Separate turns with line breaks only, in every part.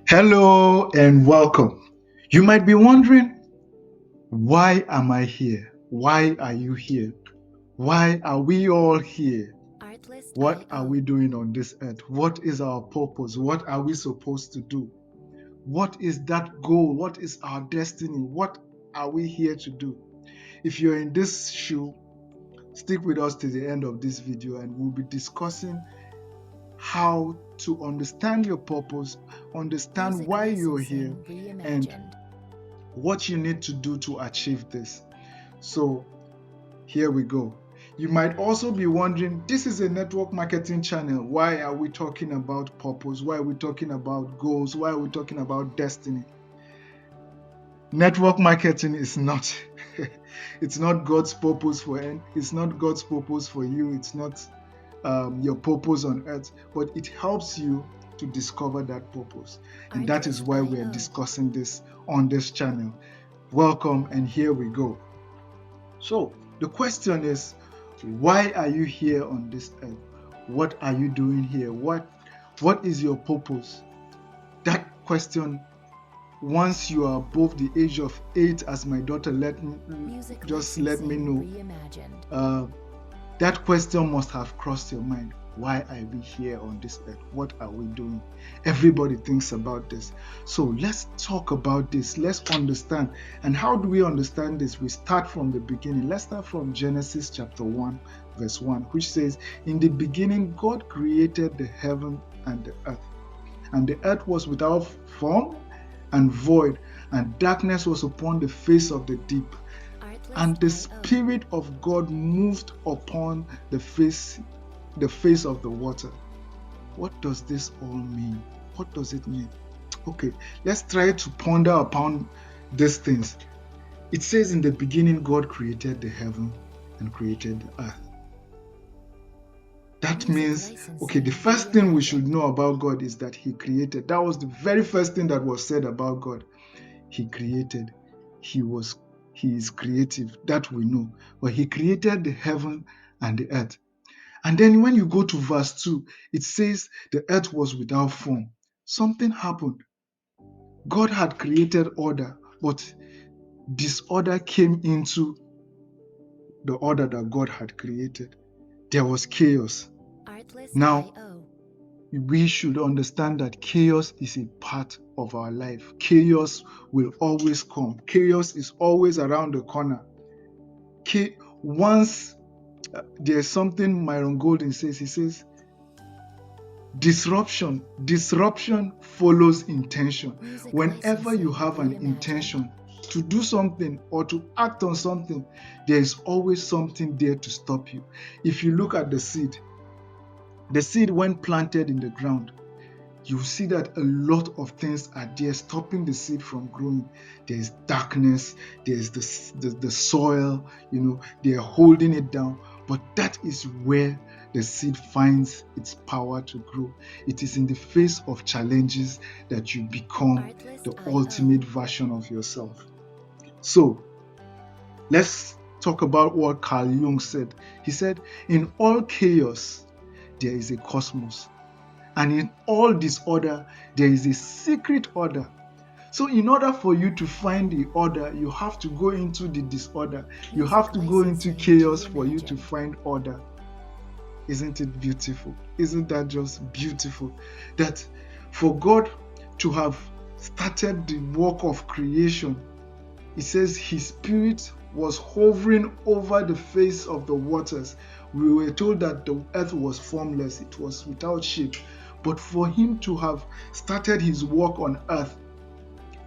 Hello and welcome. You might be wondering, why am I here? Why are you here? Why are we all here? What are we doing on this earth? What is our purpose? What are we supposed to do? What is that goal? What is our destiny? What are we here to do? If you're in this shoe, stick with us to the end of this video and we'll be discussing how to understand your purpose, understand why you're here, and what you need to do to achieve this. So here we go. You might also be wondering, this is a network marketing channel. Why are we talking about purpose? Why are we talking about goals? Why are we talking about destiny? Network marketing is not it's not God's purpose it's not God's purpose for you. It's not your purpose on earth, but it helps you to discover that purpose. And that is why we are discussing this on this channel. Welcome, and here we go. So the question is, why are you here on this earth? What are you doing here? What is your purpose? That question, once you are above the age of 8, as my daughter let me know, that question must have crossed your mind. Why are we here on this earth? What are we doing? Everybody thinks about this. So let's talk about this. Let's understand. And how do we understand this? We start from the beginning. Let's start from Genesis chapter 1, verse 1, which says, "In the beginning, God created the heaven and the earth. And the earth was without form and void, and darkness was upon the face of the deep. And the Spirit of God moved upon the face of the water." What does this all mean? What does it mean? Okay, let's try to ponder upon these things. It says, in the beginning, God created the heaven and created the earth. That means, okay, the first thing we should know about God is that He created. That was the very first thing that was said about God. He created. He is creative, that we know. But He created the heaven and the earth. And then when you go to verse 2, it says the earth was without form. Something happened. God had created order, but disorder came into the order that God had created. There was chaos. Now, we should understand that chaos is a part of our life. Chaos will always come. Chaos is always around the corner. Once there's something Myron Golden says, he says, disruption follows intention. Whenever you have an intention to do something or to act on something, there is always something there to stop you. If you look at the seed when planted in the ground, you see that a lot of things are there stopping the seed from growing. There's darkness, there's the soil, they are holding it down. But that is where the seed finds its power to grow. It is in the face of challenges that you become the ultimate version of yourself. So let's talk about what Carl Jung said. He said, in all chaos, there is a cosmos. And in all disorder, there is a secret order. So in order for you to find the order, you have to go into the disorder. You have to go into chaos for you to find order. Isn't it beautiful? Isn't that just beautiful? That for God to have started the work of creation, it says His Spirit was hovering over the face of the waters. We were told that the earth was formless, it was without shape. But for Him to have started His work on earth,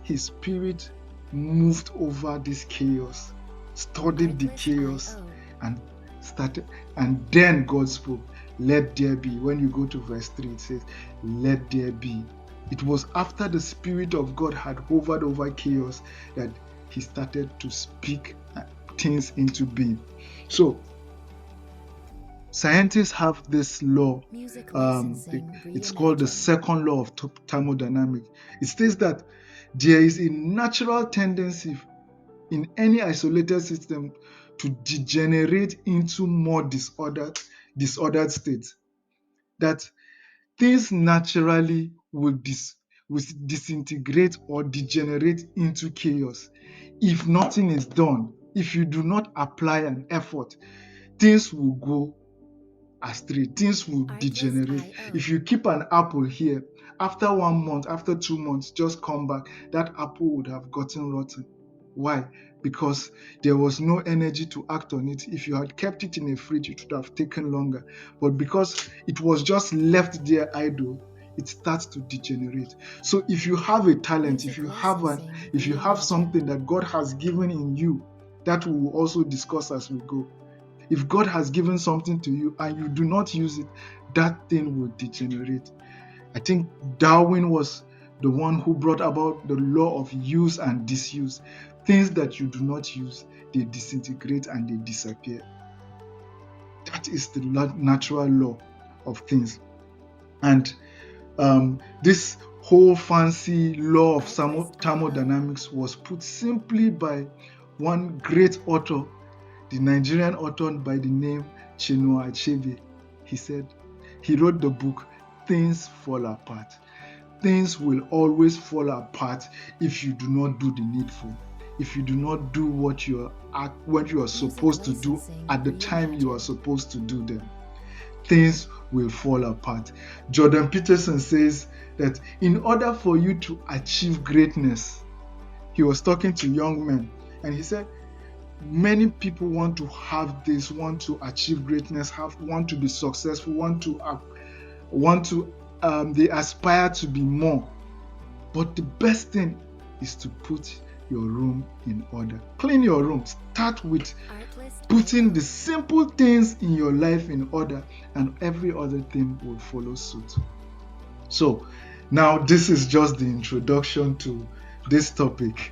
His Spirit moved over this chaos, studied the chaos, and started. And then God spoke, "Let there be." When you go to verse 3, it says, "Let there be." It was after the Spirit of God had hovered over chaos that He started to speak things into being. So scientists have this law. It's called the second law of thermodynamics. It states that there is a natural tendency in any isolated system to degenerate into more disordered states. That things naturally will will disintegrate or degenerate into chaos if nothing is done. If you do not apply an effort, things will go astray, things will degenerate. If you keep an apple here, after 1 month, after 2 months, just come back, that apple would have gotten rotten. Why? Because there was no energy to act on it. If you had kept it in a fridge, it would have taken longer. But because it was just left there idle, it starts to degenerate. So if you have a talent, if you have something that God has given in you, that we will also discuss as we go. If God has given something to you and you do not use it, that thing will degenerate. I think Darwin was the one who brought about the law of use and disuse. Things that you do not use, they disintegrate and they disappear. That is the natural law of things. And this whole fancy law of thermodynamics was put simply by one great author, the Nigerian author by the name Chinua Achebe. He said, he wrote the book, Things Fall Apart. Things will always fall apart if you do not do the needful. If you do not do what you are supposed to do at the time you are supposed to do them, things will fall apart. Jordan Peterson says that in order for you to achieve greatness, he was talking to young men, and he said, many people want to have this, want to achieve greatness, want to be successful, they aspire to be more. But the best thing is to put your room in order. Clean your room. Start with putting the simple things in your life in order, and every other thing will follow suit. So now this is just the introduction to this topic.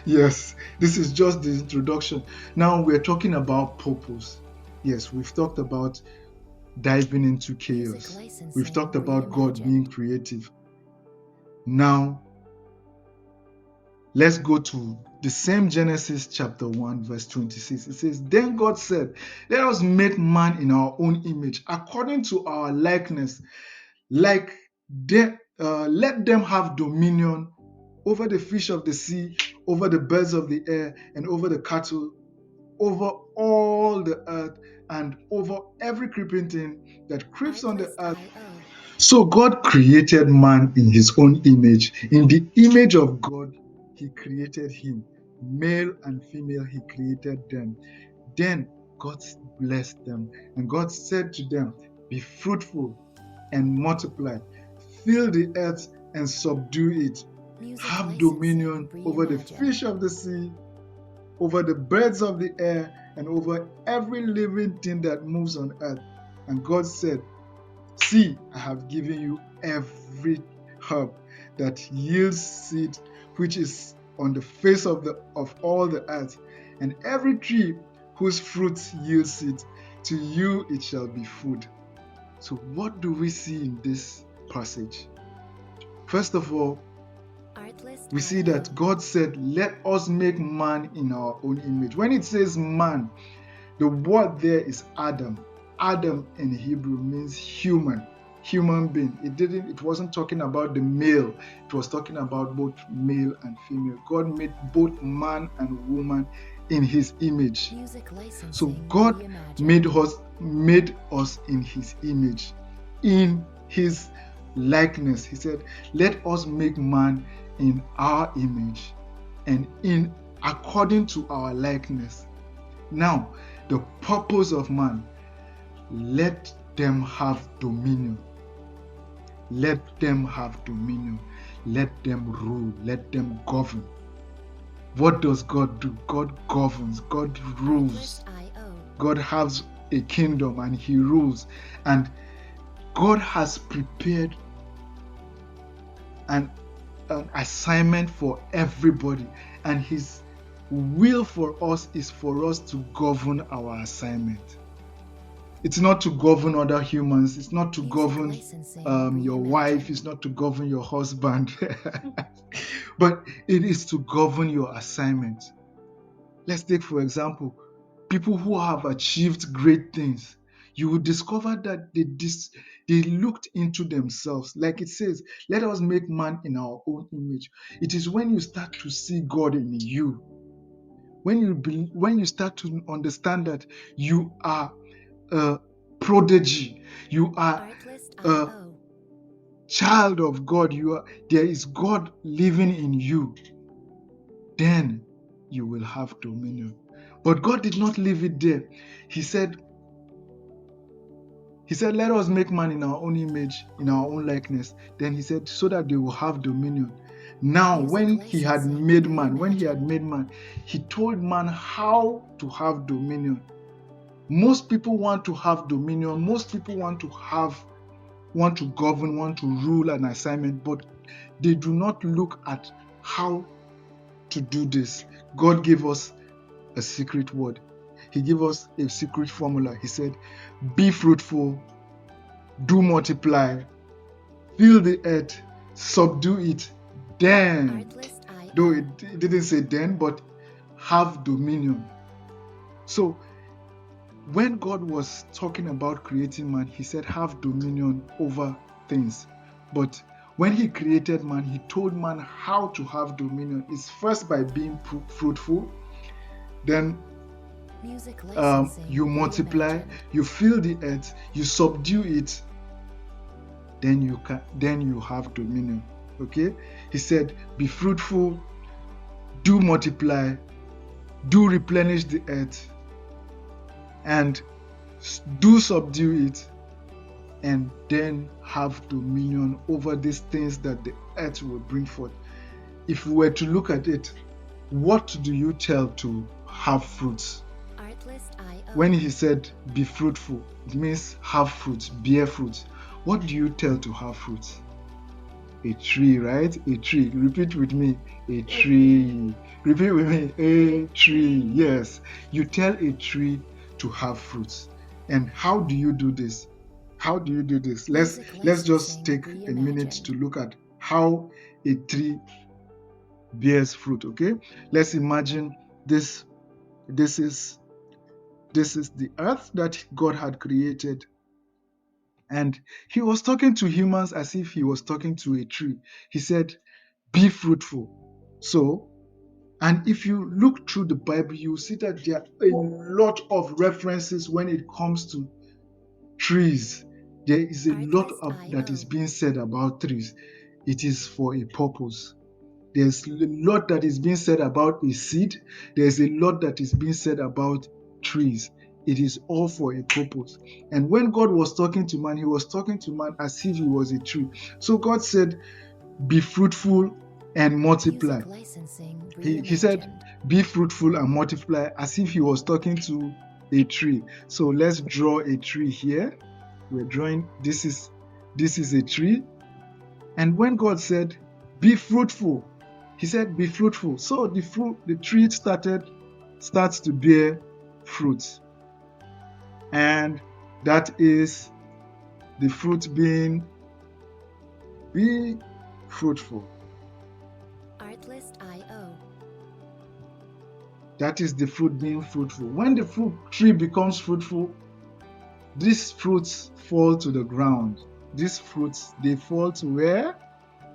Yes, this is just the introduction. Now we're talking about purpose. Yes, we've talked about diving into chaos. We've talked about God being creative. Now let's go to the same Genesis chapter 1 verse 26. It says, then God said, let us make man in our own image, according to our likeness, let them have dominion over the fish of the sea, over the birds of the air, and over the cattle, over all the earth, and over every creeping thing that creeps on the earth. So God created man in his own image. In the image of God, he created him. Male and female, he created them. Then God blessed them, and God said to them, be fruitful and multiply, fill the earth and subdue it, have dominion over the fish of the sea, over the birds of the air, and over every living thing that moves on earth. And God said, see, I have given you every herb that yields seed, which is on the face of all the earth, and every tree whose fruit yields seed. To you it shall be food. So what do we see in this passage? First of all, we see that God said, let us make man in our own image. When it says man, the word there is Adam. Adam in Hebrew means human being. It wasn't talking about the male. It was talking about both male and female. God made both man and woman in his image. So God made us in his image, in his likeness. He said, let us make man in our image and in according to our likeness. Now, the purpose of man, let them have dominion. Let them have dominion. Let them rule. Let them govern. What does God do? God governs. God rules. God has a kingdom and he rules. And God has prepared an assignment for everybody. And his will for us is for us to govern our assignment. It's not to govern other humans. It's not to govern your wife. It's not to govern your husband. But it is to govern your assignment. Let's take, for example, people who have achieved great things. you will discover that they looked into themselves. Like it says, let us make man in our own image. It is when you start to see God in you, when you start to understand that you are a prodigy, you are a child of God, there is God living in you, then you will have dominion. But God did not leave it there. He said, let us make man in our own image, in our own likeness. Then he said, so that they will have dominion. Now, when he had made man, he told man how to have dominion. Most people want to have dominion. Most people want to govern, want to rule an assignment, but they do not look at how to do this. God gave us a secret word. He gave us a secret formula. He said, be fruitful, do multiply, fill the earth, subdue it, then, though it didn't say then, but have dominion. So when God was talking about creating man, he said have dominion over things. But when he created man, he told man how to have dominion. It's first by being fruitful, then you multiply, you fill the earth, you subdue it, then you have dominion. Okay? He said, be fruitful, do multiply, do replenish the earth, and do subdue it, and then have dominion over these things that the earth will bring forth. If we were to look at it, what do you tell to have fruits? When he said be fruitful, it means have fruits, bear fruits. What do you tell to have fruits? A tree, right? A tree. Repeat with me. A tree. Repeat with me. A tree. Yes. You tell a tree to have fruits. And how do you do this? How do you do this? Let's just take a minute to look at how a tree bears fruit. Okay? Let's imagine this is the earth that God had created, and he was talking to humans as if he was talking to a tree. He said, be fruitful. So, and if you look through the Bible, you see that there are a lot of references when it comes to trees. There is a lot that is being said about trees. It is for a purpose. There's a lot that is being said about a seed. There's a lot that is being said about trees. It is all for a purpose. And when God was talking to man, he was talking to man as if he was a tree. So God said, be fruitful and multiply. He said, be fruitful and multiply, as if he was talking to a tree. So let's draw a tree here. We're drawing, this is a tree. And when God said, be fruitful, he said, be fruitful. So the tree starts to bear fruit. And that is the fruit being, be fruitful. That is the fruit being fruitful. When the fruit tree becomes fruitful, these fruits fall to the ground. These fruits, they fall to where?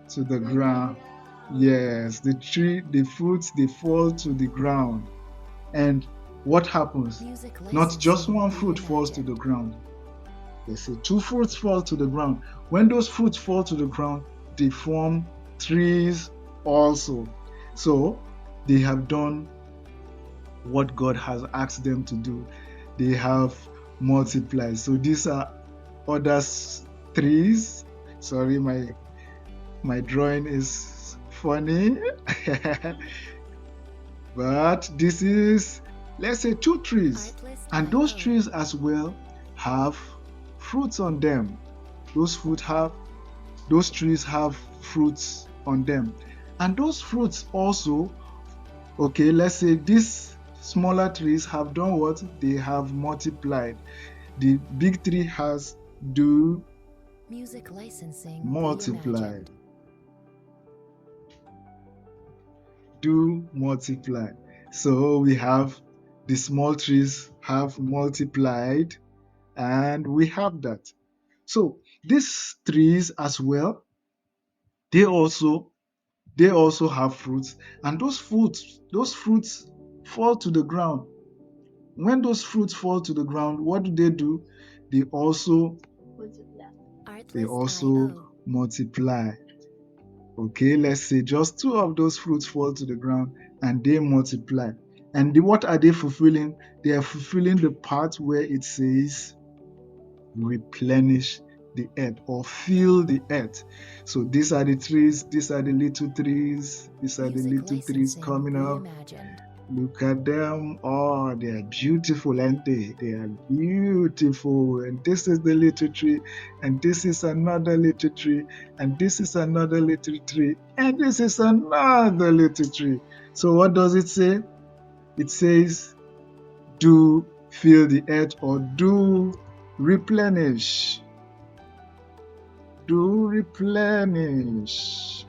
To the ground. Yes, the fruits, they fall to the ground. And what happens? Not just one fruit falls to the ground. Let's say 2 fruits fall to the ground. When those fruits fall to the ground, they form trees also. So they have done what God has asked them to do. They have multiplied. So these are other trees. Sorry, my drawing is funny. But this is, let's say, 2 trees. And those trees as well have fruits on them. Those trees have fruits on them. And those fruits also, okay, let's say these smaller trees have done what? They have multiplied. The big tree has multiplied. Do multiply. So we have the small trees have multiplied, And we have that. So these trees as well, they also they also have fruits, and those fruits fall to the ground. When those fruits fall to the ground, what do? They also they also
Artlist.io.
multiply. Okay, let's say just two of those fruits fall to the ground and they multiply. And what are they fulfilling? They are fulfilling the part where it says replenish the earth or fill the earth. So these are the trees, these are the little trees, these are the
Music
little trees
licensing
coming up.
reimagined.
Look at them. Oh, they are beautiful, aren't they? They are beautiful. And this is the little tree, and this is another little tree, and this is another little tree, and this is another little tree. So what does it say? It says, do fill the earth or do replenish. Do replenish.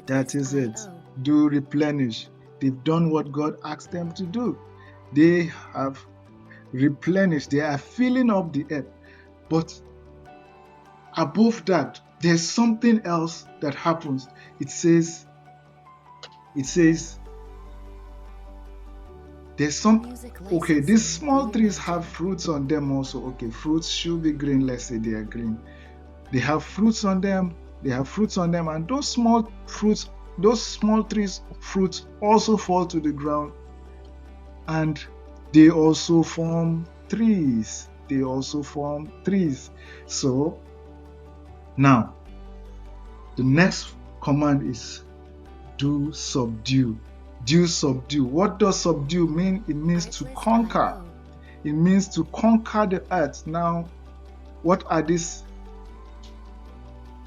That is it.
Artlist.io.
Do replenish. They've done what God asked them to do. They have replenished. They are filling up the earth. But above that, there's something else that happens. It says, there's some,
Music
okay, these
licensing
small trees have
reimagined.
fruits on them also. Okay, fruits should be green. Let's say they are green. They have fruits on them. They have fruits on them. And those small fruits, those small trees, fruits also fall to the ground and they also form trees. They also form trees. So now the next command is do subdue. Do subdue. What does subdue mean? It means to conquer.
Artlist.io.
It means to conquer the earth. Now, what are these?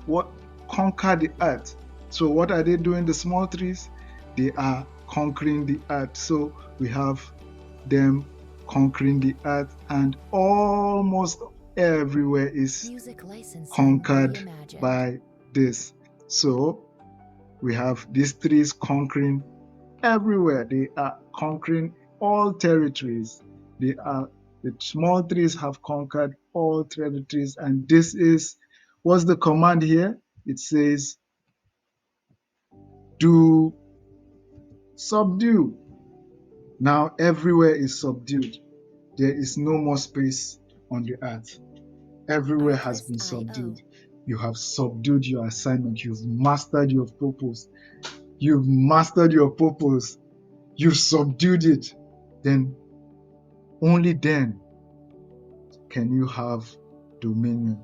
What conquer the earth? So what are they doing? The small trees? They are conquering the earth. So we have them conquering the earth, and almost everywhere is
Music licensing
conquered
reimagined.
by this. So we have these trees conquering everywhere. They are conquering all territories. The small trees have conquered all territories, and this is what's the command here? It says, do subdue. Now everywhere is subdued. There is no more space on the earth. Everywhere has been
Artlist.io.
subdued. You have subdued your assignment. You've mastered your purpose. You've mastered your purpose. You've subdued it. Then, only then can you have dominion.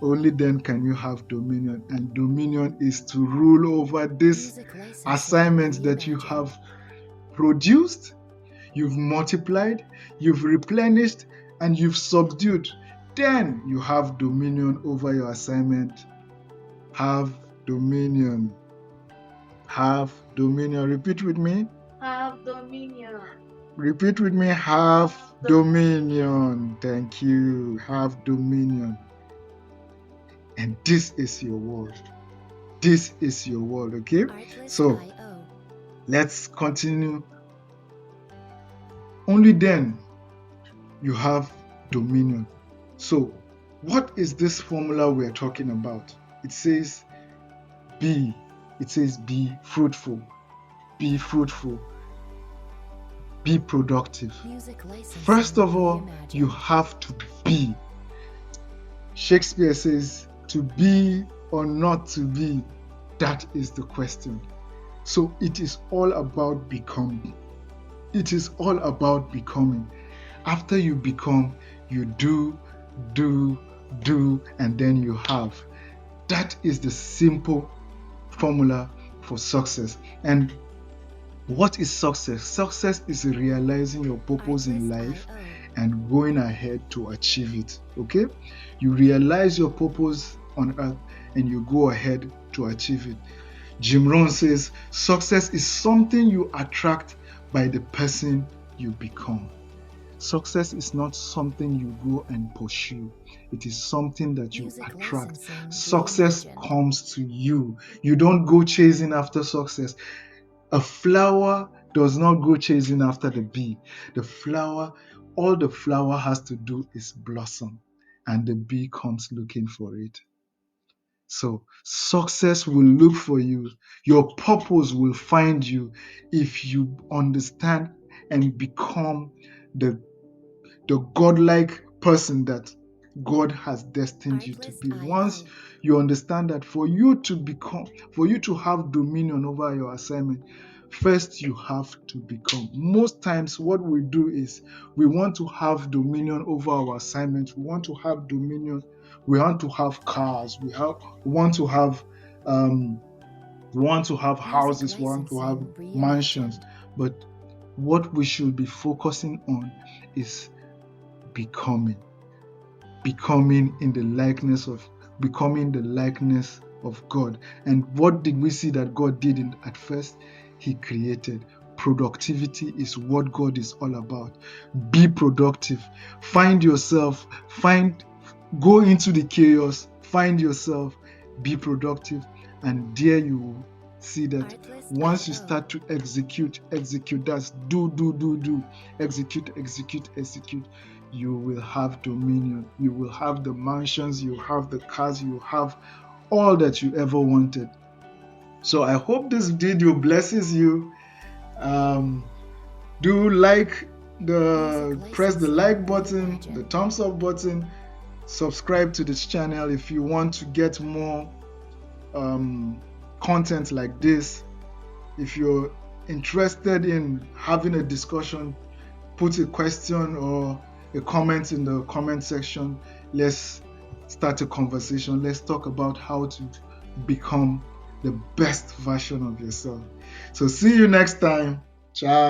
Only then can you have dominion. And dominion is to rule over this
Music licensing
assignment that you
reimagined.
have produced, you've multiplied, you've replenished, and you've subdued. Then you have dominion over your assignment. Have dominion. Have dominion. Repeat with me.
Have dominion.
Repeat with me. Have dominion. Thank you. Have dominion. And this is your word. This is your word, okay? So
Artlist.io.
let's continue. Only then you have dominion. So, what is this formula we're talking about? It says be. It says be fruitful. Be fruitful. Be productive.
Music licensing
First of all, you
reimagined.
have to be. Shakespeare says, to be or not to be, that is the question. So it is all about becoming. It is all about becoming. After you become, you do, and then you have. That is the simple formula for success. And what is success? Success is realizing your purpose in life
Artlist.io.
and going ahead to achieve it. Okay? You realize your purpose on earth and you go ahead to achieve it. Jim Rohn says success is something you attract by the person you become. Success is not something you go and pursue. It is something that you
Music
attract.
licensing
Success
reimagined.
comes to you. You don't go chasing after success. A flower does not go chasing after the bee. The flower all the flower has to do is blossom, and the bee comes looking for it. So success will look for you. Your purpose will find you if you understand and become the the godlike person that God has destined you to
Artlist
be. Once
IO.
you understand that for you to have dominion over your assignment, first you have to become. Most times, what we do is we want to have dominion over our assignments. We want to have dominion. We want to have cars. We want to have um, we want to have
Music
houses. We want to have
licensing
mansions.
reimagined.
But what we should be focusing on is becoming becoming in the likeness of becoming the likeness of God. And what did we see that God did at first? He created. Productivity is what God is all about. Be productive. Find yourself, find go into the chaos, find yourself, be productive, and there you will see that
Artlist
once you
IO.
start to execute, that's do, execute, you will have dominion. You will have the mansions, you have the cars, you have all that you ever wanted. So I hope this video blesses you. Um, do like
Music
press the
licensing
like button, the
reimagined.
thumbs up button, subscribe to this channel if you want to get more content like this. If you're interested in having a discussion, put a question or a comment in the comment section. Let's start a conversation. Let's talk about how to become the best version of yourself. So see you next time. Ciao.